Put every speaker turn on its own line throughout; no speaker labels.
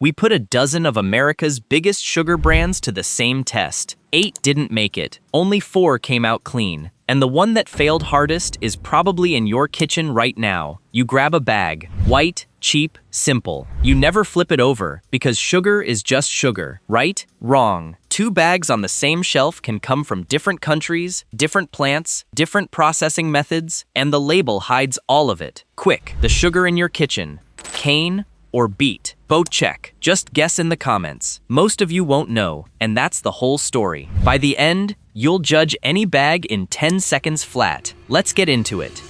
We put a dozen of America's biggest sugar brands to the same test. 8 didn't make it, only 4 came out clean. And the one that failed hardest is probably in your kitchen right now. You grab a bag, white, cheap, simple. You never flip it over, because sugar is just sugar, right? Wrong. 2 bags on the same shelf can come from different countries, different plants, different processing methods, and the label hides all of it. Quick, the sugar in your kitchen, cane or beet? Both check. Just guess in the comments. Most of you won't know, and that's the whole story. By the end, you'll judge any bag in 10 seconds flat. Let's get into it.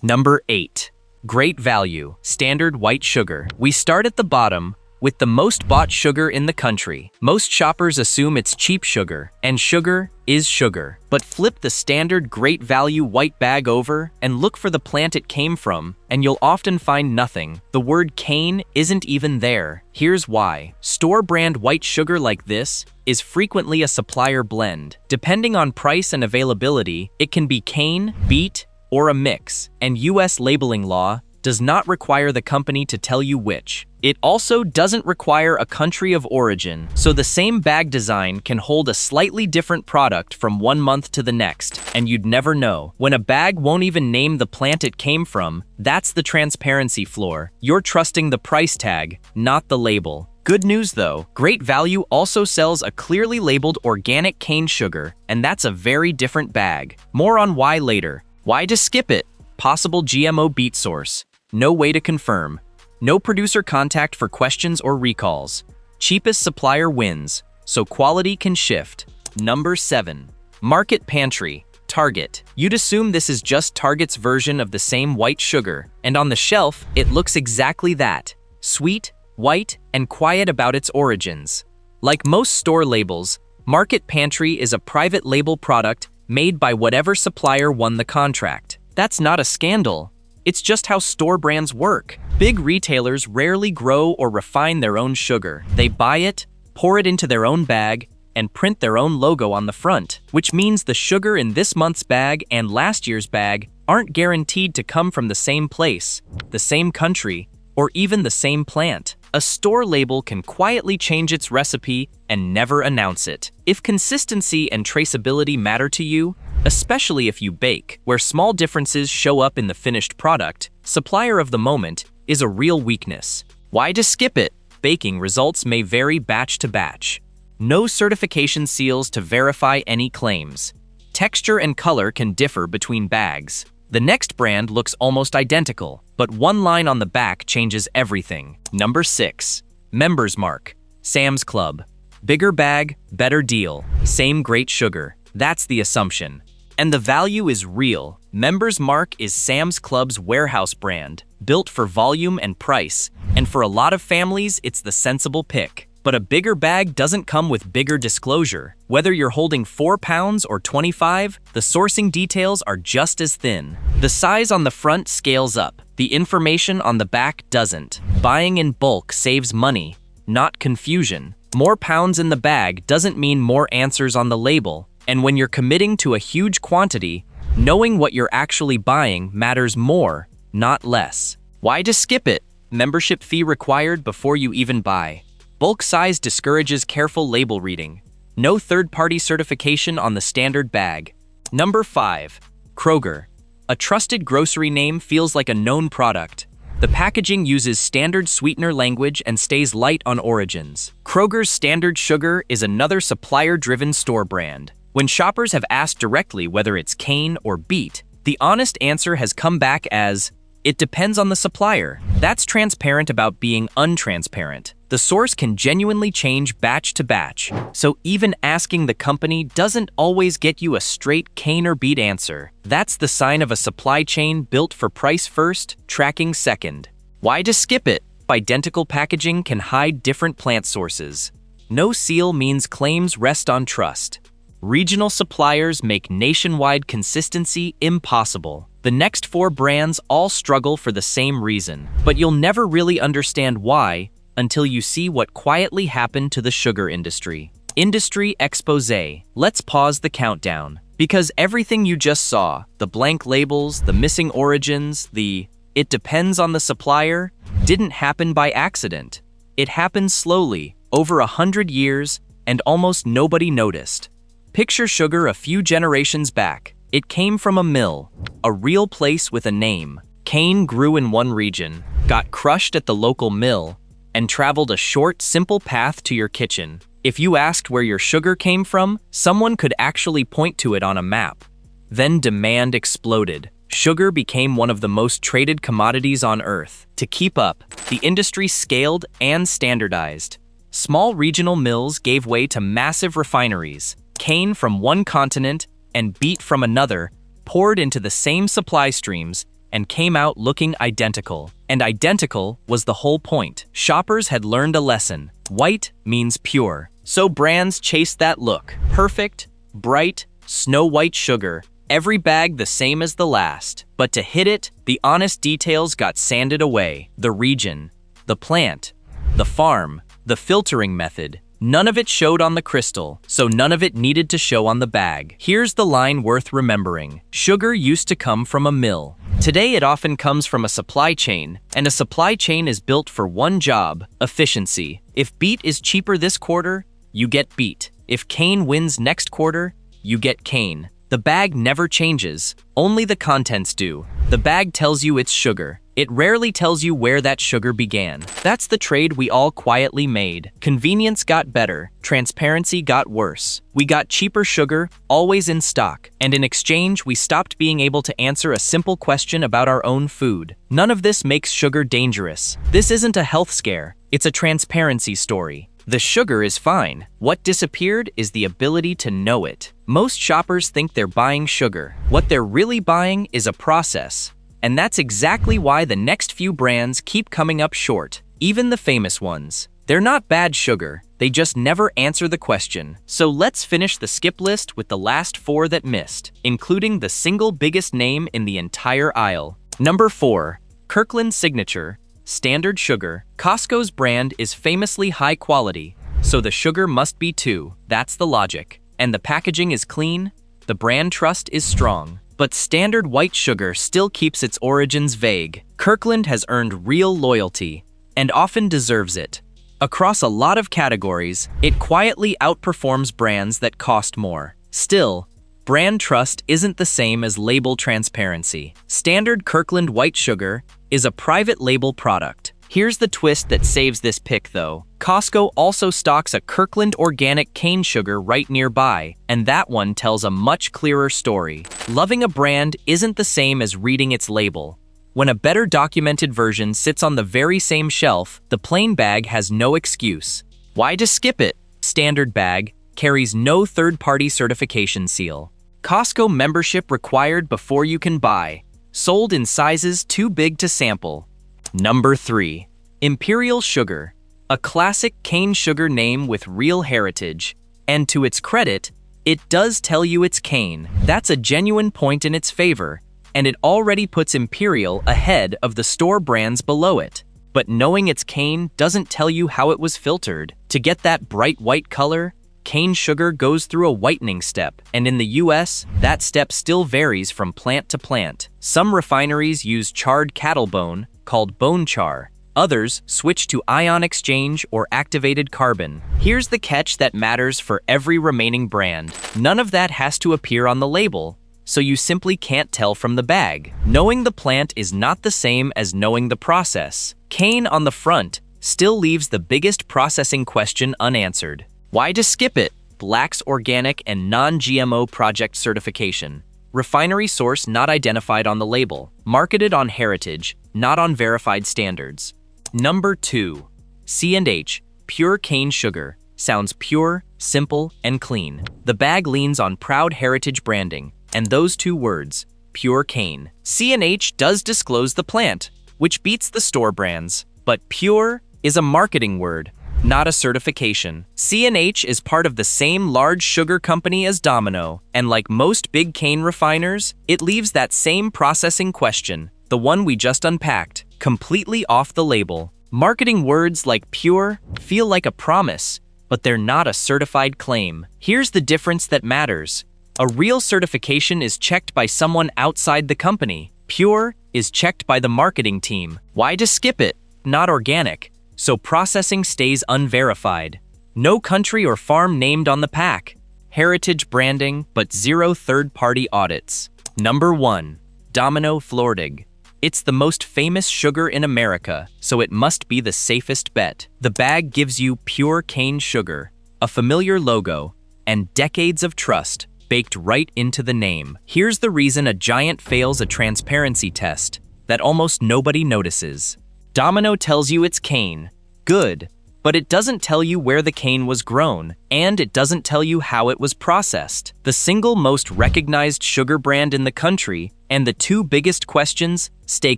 Number 8. Great value, standard white sugar. We start at the bottom with the most bought sugar in the country. Most shoppers assume it's cheap sugar, and sugar is sugar. But flip the standard great value white bag over and look for the plant it came from, and you'll often find nothing. The word cane isn't even there. Here's why. Store brand white sugar like this is frequently a supplier blend. Depending on price and availability, it can be cane, beet, or a mix, and US labeling law does not require the company to tell you which. It also doesn't require a country of origin, so the same bag design can hold a slightly different product from one month to the next, and you'd never know. When a bag won't even name the plant it came from, that's the transparency floor. You're trusting the price tag, not the label. Good news though, Great Value also sells a clearly labeled organic cane sugar, and that's a very different bag. More on why later. Why just skip it? Possible GMO beet source. No way to confirm. No producer contact for questions or recalls. Cheapest supplier wins, so quality can shift. Number 7. Market Pantry, Target. You'd assume this is just Target's version of the same white sugar, and on the shelf, it looks exactly that. Sweet, white, and quiet about its origins. Like most store labels, Market Pantry is a private label product made by whatever supplier won the contract. That's not a scandal. It's just how store brands work. Big retailers rarely grow or refine their own sugar. They buy it, pour it into their own bag, and print their own logo on the front, which means the sugar in this month's bag and last year's bag aren't guaranteed to come from the same place, the same country, or even the same plant. A store label can quietly change its recipe and never announce it. If consistency and traceability matter to you, especially if you bake, where small differences show up in the finished product, supplier of the moment is a real weakness. Why just skip it? Baking results may vary batch to batch. No certification seals to verify any claims. Texture and color can differ between bags. The next brand looks almost identical, but one line on the back changes everything. Number 6. Members Mark, Sam's Club. Bigger bag, better deal. Same great sugar. That's the assumption. And the value is real. Members Mark is Sam's Club's warehouse brand, built for volume and price, and for a lot of families, it's the sensible pick. But a bigger bag doesn't come with bigger disclosure. Whether you're holding 4 pounds or 25, the sourcing details are just as thin. The size on the front scales up. The information on the back doesn't. Buying in bulk saves money, not confusion. More pounds in the bag doesn't mean more answers on the label. And when you're committing to a huge quantity, knowing what you're actually buying matters more, not less. Why just skip it? Membership fee required before you even buy. Bulk size discourages careful label reading. No third-party certification on the standard bag. Number 5. Kroger. A trusted grocery name feels like a known product. The packaging uses standard sweetener language and stays light on origins. Kroger's standard sugar is another supplier-driven store brand. When shoppers have asked directly whether it's cane or beet, the honest answer has come back as, it depends on the supplier. That's transparent about being untransparent. The source can genuinely change batch to batch, so even asking the company doesn't always get you a straight cane or beet answer. That's the sign of a supply chain built for price first, tracking second. Why just skip it? Identical packaging can hide different plant sources. No seal means claims rest on trust. Regional suppliers make nationwide consistency impossible. The next 4 brands all struggle for the same reason, but you'll never really understand why until you see what quietly happened to the sugar industry. Industry exposé. Let's pause the countdown. Because everything you just saw, the blank labels, the missing origins, the "it depends on the supplier," didn't happen by accident. It happened slowly, over 100 years, and almost nobody noticed. Picture sugar a few generations back. It came from a mill, a real place with a name. Cane grew in one region, got crushed at the local mill, and traveled a short, simple path to your kitchen. If you asked where your sugar came from, someone could actually point to it on a map. Then demand exploded. Sugar became one of the most traded commodities on Earth. To keep up, the industry scaled and standardized. Small regional mills gave way to massive refineries. Cane from one continent and beet from another poured into the same supply streams and came out looking identical. And identical was the whole point. Shoppers had learned a lesson. White means pure. So brands chased that look. Perfect, bright, snow-white sugar. Every bag the same as the last. But to hit it, the honest details got sanded away. The region, the plant, the farm, the filtering method. None of it showed on the crystal, so none of it needed to show on the bag. Here's the line worth remembering. Sugar used to come from a mill. Today it often comes from a supply chain, and a supply chain is built for one job: efficiency. If beet is cheaper this quarter, you get beet. If cane wins next quarter, you get cane. The bag never changes, only the contents do. The bag tells you it's sugar. It rarely tells you where that sugar began. That's the trade we all quietly made. Convenience got better, transparency got worse. We got cheaper sugar, always in stock, and in exchange we stopped being able to answer a simple question about our own food. None of this makes sugar dangerous. This isn't a health scare, it's a transparency story. The sugar is fine. What disappeared is the ability to know it. Most shoppers think they're buying sugar. What they're really buying is a process. And that's exactly why the next few brands keep coming up short, even the famous ones. They're not bad sugar, they just never answer the question. So let's finish the skip list with the last 4 that missed, including the single biggest name in the entire aisle. Number 4, Kirkland Signature. Standard sugar. Costco's brand is famously high quality, so the sugar must be too. That's the logic. And the packaging is clean, the brand trust is strong. But standard white sugar still keeps its origins vague. Kirkland has earned real loyalty, and often deserves it. Across a lot of categories, it quietly outperforms brands that cost more. Still, brand trust isn't the same as label transparency. Standard Kirkland white sugar is a private label product. Here's the twist that saves this pick though. Costco also stocks a Kirkland organic cane sugar right nearby, and that one tells a much clearer story. Loving a brand isn't the same as reading its label. When a better documented version sits on the very same shelf, the plain bag has no excuse. Why just skip it? Standard bag carries no third-party certification seal. Costco membership required before you can buy. Sold in sizes too big to sample. Number 3. Imperial Sugar. A classic cane sugar name with real heritage. And to its credit, it does tell you it's cane. That's a genuine point in its favor, and it already puts Imperial ahead of the store brands below it. But knowing it's cane doesn't tell you how it was filtered. To get that bright white color, cane sugar goes through a whitening step, and in the US, that step still varies from plant to plant. Some refineries use charred cattle bone, called bone char. Others switch to ion exchange or activated carbon. Here's the catch that matters for every remaining brand. None of that has to appear on the label, so you simply can't tell from the bag. Knowing the plant is not the same as knowing the process. Cane on the front still leaves the biggest processing question unanswered. Why just skip it? Lacks organic and non-GMO project certification. Refinery source not identified on the label. Marketed on heritage, not on verified standards. Number 2. C&H, pure cane sugar. Sounds pure, simple, and clean. The bag leans on proud heritage branding, and those 2 words, pure cane. C&H does disclose the plant, which beats the store brands, but pure is a marketing word, not a certification. C&H is part of the same large sugar company as Domino, and like most big cane refiners, it leaves that same processing question, the one we just unpacked, completely off the label. Marketing words like pure feel like a promise, but they're not a certified claim. Here's the difference that matters. A real certification is checked by someone outside the company. Pure is checked by the marketing team. Why just skip it? Not organic, so processing stays unverified. No country or farm named on the pack. Heritage branding, but zero third-party audits. Number 1. Domino Flordig. It's the most famous sugar in America, so it must be the safest bet. The bag gives you pure cane sugar, a familiar logo, and decades of trust baked right into the name. Here's the reason a giant fails a transparency test that almost nobody notices. Domino tells you it's cane. Good. But it doesn't tell you where the cane was grown, and it doesn't tell you how it was processed. The single most recognized sugar brand in the country, and the two biggest questions, stay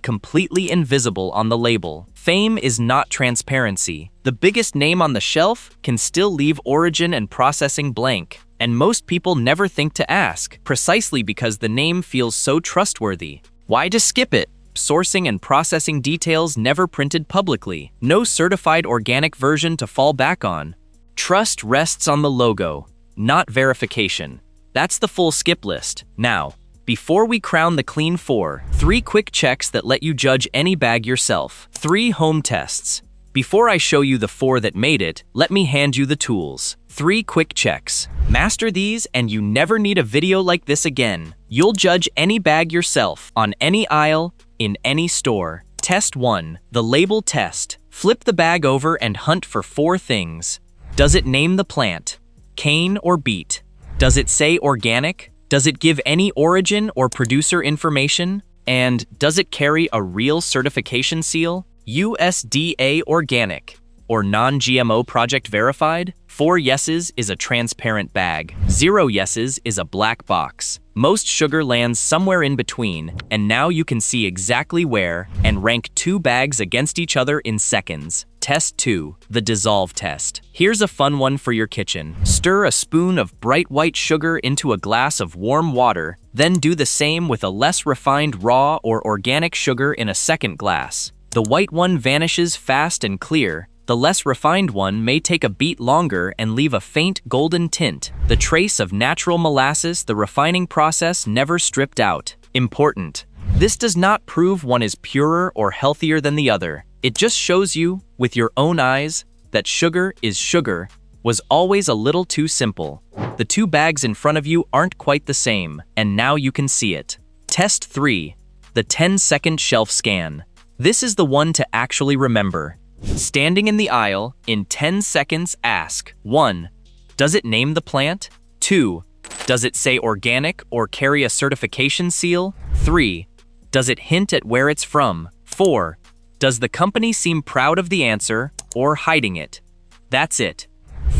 completely invisible on the label. Fame is not transparency. The biggest name on the shelf can still leave origin and processing blank, and most people never think to ask, precisely because the name feels so trustworthy. Why just skip it? Sourcing and processing details never printed publicly. No certified organic version to fall back on. Trust rests on the logo, not verification. That's the full skip list. Now, before we crown the clean 4, 3 quick checks that let you judge any bag yourself. 3 home tests. Before I show you the 4 that made it, let me hand you the tools. 3 quick checks. Master these and you never need a video like this again. You'll judge any bag yourself, on any aisle, in any store. Test 1, the label test. Flip the bag over and hunt for 4 things. Does it name the plant? Cane or beet? Does it say organic? Does it give any origin or producer information? And does it carry a real certification seal? USDA organic or non-GMO project verified? 4 yeses is a transparent bag. 0 yeses is a black box. Most sugar lands somewhere in between, and now you can see exactly where and rank 2 bags against each other in seconds. Test 2, the dissolve test. Here's a fun one for your kitchen. Stir a spoon of bright white sugar into a glass of warm water, then do the same with a less refined raw or organic sugar in a second glass. The white one vanishes fast and clear. The less refined one may take a beat longer and leave a faint golden tint, the trace of natural molasses the refining process never stripped out. Important. This does not prove one is purer or healthier than the other. It just shows you, with your own eyes, that sugar is sugar was always a little too simple. The 2 bags in front of you aren't quite the same, and now you can see it. Test 3, the 10-second shelf scan. This is the one to actually remember. Standing in the aisle, in 10 seconds ask, 1. Does it name the plant? 2. Does it say organic or carry a certification seal? 3. Does it hint at where it's from? 4. Does the company seem proud of the answer or hiding it? That's it.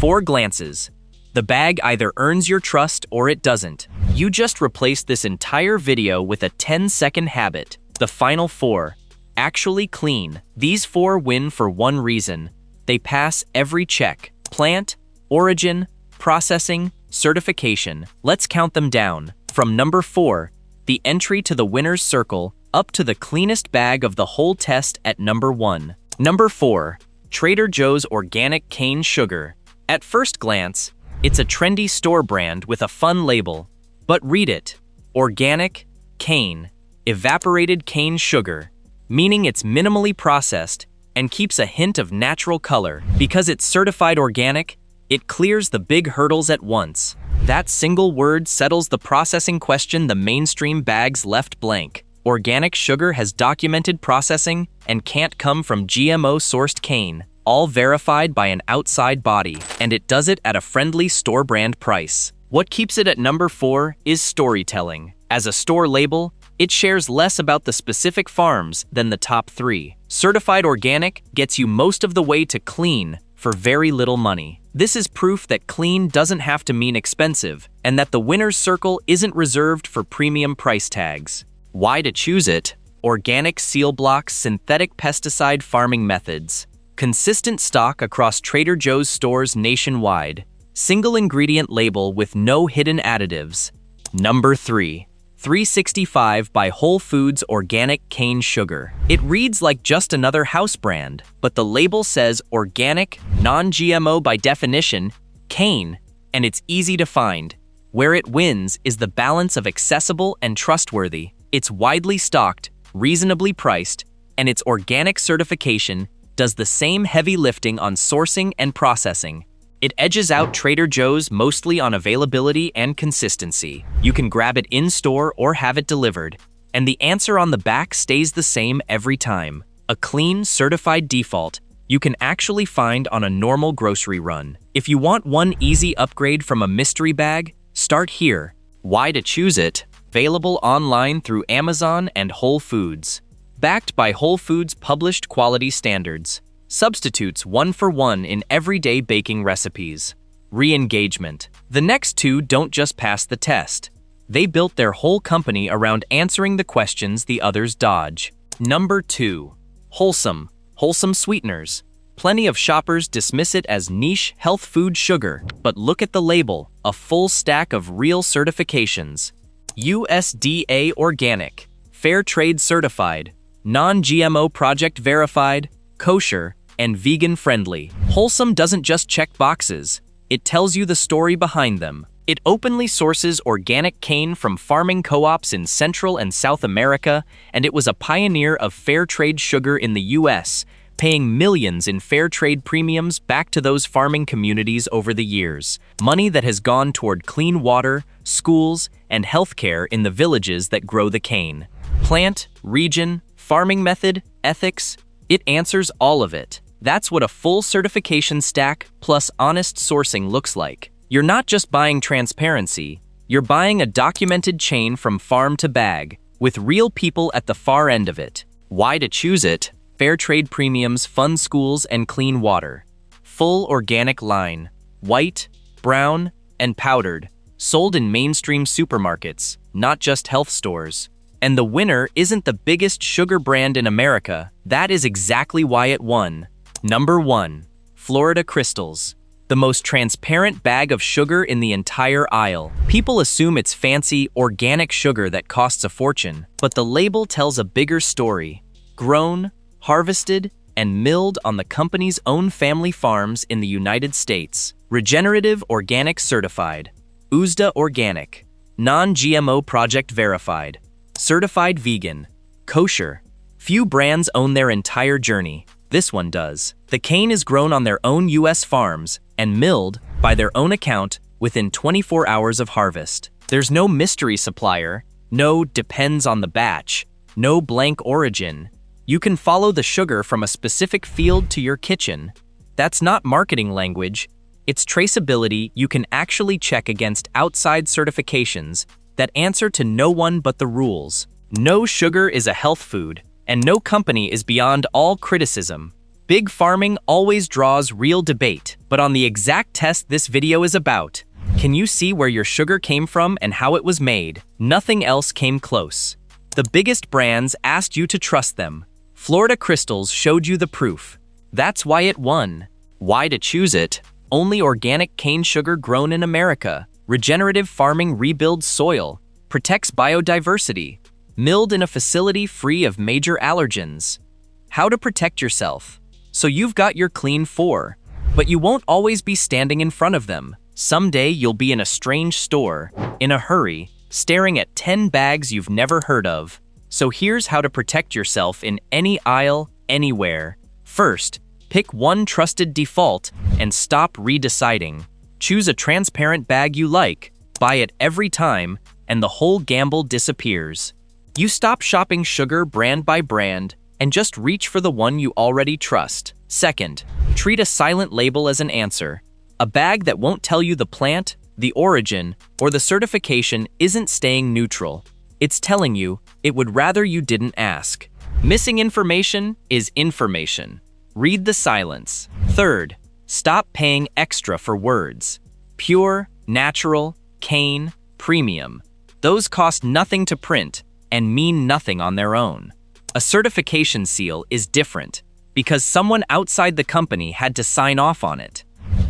4 glances. The bag either earns your trust or it doesn't. You just replaced this entire video with a 10-second habit. The final 4. Actually clean. These 4 win for one reason. They pass every check. Plant, origin, processing, certification. Let's count them down. From number 4, the entry to the winner's circle, up to the cleanest bag of the whole test at number 1. Number 4, Trader Joe's Organic Cane Sugar. At first glance, it's a trendy store brand with a fun label. But read it. Organic, cane, evaporated cane sugar. Meaning it's minimally processed and keeps a hint of natural color. Because it's certified organic, it clears the big hurdles at once. That single word settles the processing question the mainstream bags left blank. Organic sugar has documented processing and can't come from GMO-sourced cane, all verified by an outside body, and it does it at a friendly store brand price. What keeps it at number 4 is storytelling. As a store label, it shares less about the specific farms than the top 3. Certified organic gets you most of the way to clean for very little money. This is proof that clean doesn't have to mean expensive, and that the winner's circle isn't reserved for premium price tags. Why to choose it? Organic seal blocks synthetic pesticide farming methods. Consistent stock across Trader Joe's stores nationwide. Single ingredient label with no hidden additives. Number 3. 365 by Whole Foods Organic Cane Sugar. It reads like just another house brand, but the label says organic, non-GMO by definition, cane, and it's easy to find. Where it wins is the balance of accessible and trustworthy. It's widely stocked, reasonably priced, and its organic certification does the same heavy lifting on sourcing and processing. It edges out Trader Joe's mostly on availability and consistency. You can grab it in-store or have it delivered, and the answer on the back stays the same every time. A clean, certified default you can actually find on a normal grocery run. If you want one easy upgrade from a mystery bag, start here. Why to choose it? Available online through Amazon and Whole Foods. Backed by Whole Foods' published quality standards. Substitutes 1-for-1 in everyday baking recipes. Re-engagement. The next two don't just pass the test. They built their whole company around answering the questions the others dodge. Number 2. Wholesome. Wholesome sweeteners. Plenty of shoppers dismiss it as niche health food sugar, but look at the label, a full stack of real certifications. USDA Organic, Fair Trade Certified, Non-GMO Project Verified, Kosher, and vegan friendly. Wholesome doesn't just check boxes, it tells you the story behind them. It openly sources organic cane from farming co-ops in Central and South America, and it was a pioneer of fair trade sugar in the US, paying millions in fair trade premiums back to those farming communities over the years. Money that has gone toward clean water, schools, and healthcare in the villages that grow the cane. Plant, region, farming method, ethics, it answers all of it. That's what a full certification stack plus honest sourcing looks like. You're not just buying transparency, you're buying a documented chain from farm to bag, with real people at the far end of it. Why to choose it? Fair trade premiums fund schools and clean water. Full organic line. White, brown, and powdered. Sold in mainstream supermarkets, not just health stores. And the winner isn't the biggest sugar brand in America. That is exactly why it won. Number 1. Florida Crystals. The most transparent bag of sugar in the entire aisle. People assume it's fancy, organic sugar that costs a fortune, but the label tells a bigger story. Grown, harvested, and milled on the company's own family farms in the United States. Regenerative Organic Certified. USDA Organic. Non-GMO Project Verified. Certified Vegan. Kosher. Few brands own their entire journey. This one does. The cane is grown on their own US farms and milled, by their own account, within 24 hours of harvest. There's no mystery supplier, no depends on the batch, no blank origin. You can follow the sugar from a specific field to your kitchen. That's not marketing language. It's traceability you can actually check against outside certifications that answer to no one but the rules. No sugar is a health food, and no company is beyond all criticism. Big farming always draws real debate, but on the exact test this video is about, can you see where your sugar came from and how it was made? Nothing else came close. The biggest brands asked you to trust them. Florida Crystals showed you the proof. That's why it won. Why to choose it? Only organic cane sugar grown in America. Regenerative farming rebuilds soil, protects biodiversity. Milled in a facility free of major allergens. How to protect yourself. So you've got your clean 4, but you won't always be standing in front of them. Someday you'll be in a strange store, in a hurry, staring at 10 bags you've never heard of. So here's how to protect yourself in any aisle, anywhere. First, pick one trusted default and stop redeciding. Choose a transparent bag you like, buy it every time, and the whole gamble disappears. You stop shopping sugar brand by brand and just reach for the one you already trust. Second, treat a silent label as an answer. A bag that won't tell you the plant, the origin, or the certification isn't staying neutral. It's telling you it would rather you didn't ask. Missing information is information. Read the silence. Third, stop paying extra for words. Pure, natural, cane, premium. Those cost nothing to print and mean nothing on their own. A certification seal is different because someone outside the company had to sign off on it.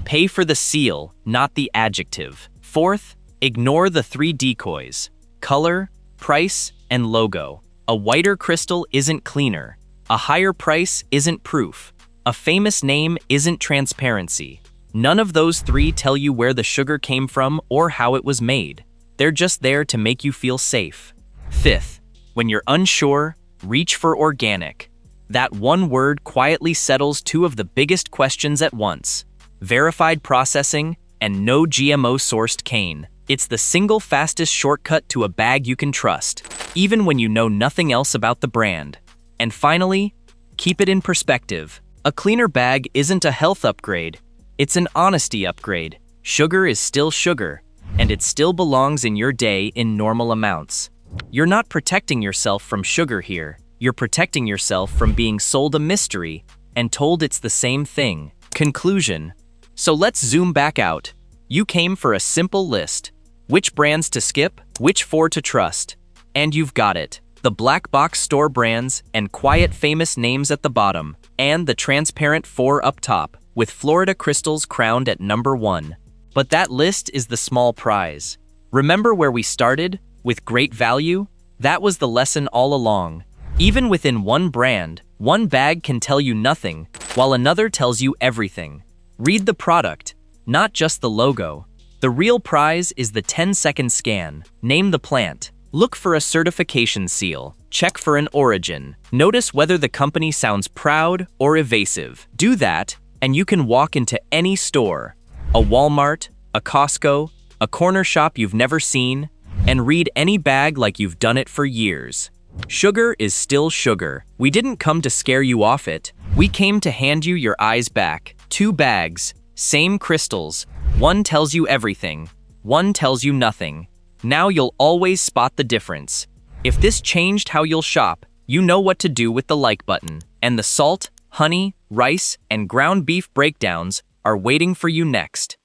Pay for the seal, not the adjective. Fourth, ignore the 3 decoys: color, price, and logo. A whiter crystal isn't cleaner. A higher price isn't proof. A famous name isn't transparency. None of those 3 tell you where the sugar came from or how it was made. They're just there to make you feel safe. Fifth, when you're unsure, reach for organic. That one word quietly settles two of the biggest questions at once: verified processing and no GMO-sourced cane. It's the single fastest shortcut to a bag you can trust, even when you know nothing else about the brand. And finally, keep it in perspective. A cleaner bag isn't a health upgrade, it's an honesty upgrade. Sugar is still sugar, and it still belongs in your day in normal amounts. You're not protecting yourself from sugar here. You're protecting yourself from being sold a mystery and told it's the same thing. Conclusion. So let's zoom back out. You came for a simple list. Which brands to skip, which four to trust. And you've got it. The black box store brands and quiet famous names at the bottom, and the transparent four up top, with Florida crystals crowned at number 1. But that list is the small prize. Remember where we started? With great value? That was the lesson all along. Even within one brand, one bag can tell you nothing, while another tells you everything. Read the product, not just the logo. The real prize is the 10-second scan. Name the plant. Look for a certification seal. Check for an origin. Notice whether the company sounds proud or evasive. Do that, and you can walk into any store, a Walmart, a Costco, a corner shop you've never seen, and read any bag like you've done it for years. Sugar is still sugar. We didn't come to scare you off it. We came to hand you your eyes back. 2 bags, same crystals. One tells you everything. One tells you nothing. Now you'll always spot the difference. If this changed how you'll shop, you know what to do with the like button. And the salt, honey, rice, and ground beef breakdowns are waiting for you next.